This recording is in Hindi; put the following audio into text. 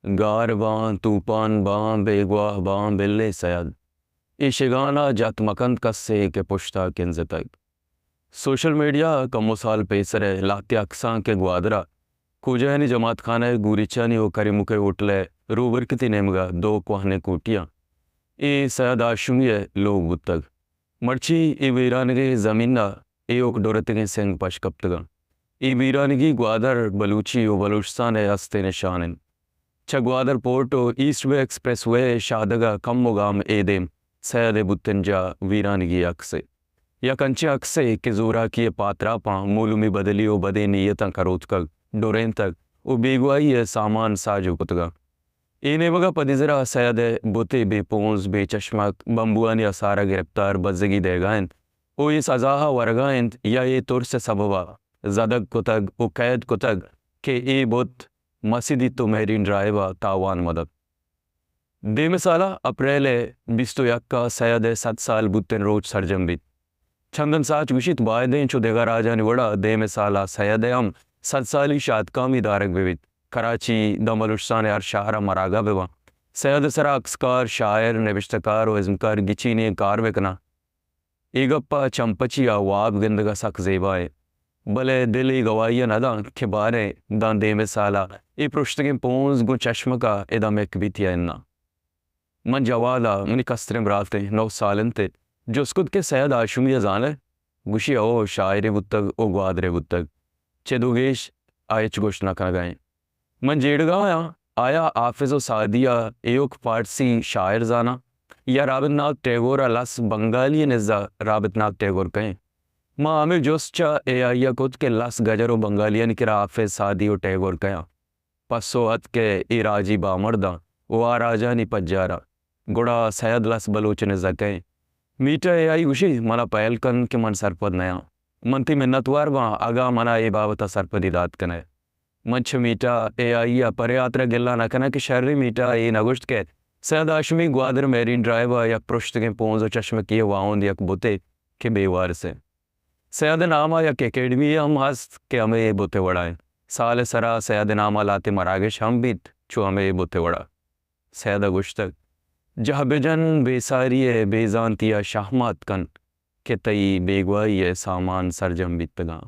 गार बां तूफान बां बेगवाह बां बिल्ले सैद इशिगाना जत मकंद कस्से के पुश्ता किंज तक सोशल मीडिया कमो साल पेसरे लाते अक्सा के ग्वादरा कुजहनी जमात खाना गुरिचानी ओ करीमुके उठले रूबर किति नेमगा दो कोहने कूटियाँ ए सैद आशुंगे लोग बुतग मर्ची ए वीरानगे ज़मीना ए ओक डोरतगे सेंग पशकप्तगा ए वीरानगी ग्वादर बलूची ओ बलूचिस्तान अस्ते निशान ग्वादर पोर्टो ईस्ट वे एक्सप्रेस वे शादगा कम्मोगाम एदेम सैद बुतंजा वीरानगी अक्से या कंचे अक्से के जोरा की पात्रा पा मूलुमी बदली ओ बदे नीयता करोतकग डोरें तक ओ बेगवाई सामान साजो कुतगा एने वगा पदिजरा सैद बुते बेपोंस बेचश्मक बम्बुआनी असारा गिरफ्तार बजगी देगाइन ओ इस अजाहा वर्गाइन या ये तुर से सबवा जदग कुतग ओ कैद कुतग के ए बुत मसीदी तो मेहरीन ड्राइवा तावान मदद दे मिसाला अप्रैल 21 का सैद 7 साल बुतन रोज सरजम्बित चंदन साच विशित बायदें चो देगा राजा निवड़ा दे मिसाला सैद हम 7 साली शादकामी दारक विविध कराची दमलुस्तान यार शाहरा मरागा बेवा सैद सरा अक्सकार शायर नविश्तकार व इज़्मकार गिची ने कार वेकना एगप्पा चंपचिया वाब गंदगा सक जेबाए भले दिली गवाइया नदा के बारे दान दे मिसाला ए पृष्ठगे पोंस गु चश्म का एदा मेक बीतिया इन्ना मन जवाला मनी कस्त्रम राते 9 सालन ते जो स्कुद के सैद आशुमिया जाने गुशी ओ शायरे बुतग ओ ग्वादरे बुतग चेदुगेश आयच गोशना का गए मन जेड़गा आया आफिज़ो सादिया एयोक फारसी शायर जाना या राबितनाथ टैगोर लस बंगाली निज़ा राबितनाथ टैगोर कहें माँ आमिर जोस्चा ए आइया खुद के लस गजरो बंगालियन के आफिज सादी और टैगोर कया पसो हत के ए राजी बामर्दा वो आ राजा नी पज्जारा गुड़ा सैद लस बलोच ने जकें मीठा ए आई उशी मना पहलकन के मन सरपद नया मनती मिन्नतवार वहाँ आगा मना ए बाबता सरपदी दात कने मंच मीठा ए आइया पर यात्रा गिल्ला न कना कि शर्री मीठा ए नगुश्त के सैद आशमी ग्वादर मेरीन ड्राइवर यक पृष्ठ के पोंज चश्म किए वाउंद यक बुते के बेवार से सैद नामा या अकेडमी हम हस्त के हमें ये बुते वड़ाएं साल सरा सैद नामा लाते मरागश हम बीत चो हमें ये बुते वड़ा सैद गुश्तक जह बेजन बेसारी बेजानतिया शाहमात कन के तई बेगवाई सामान सरजम बीतगा।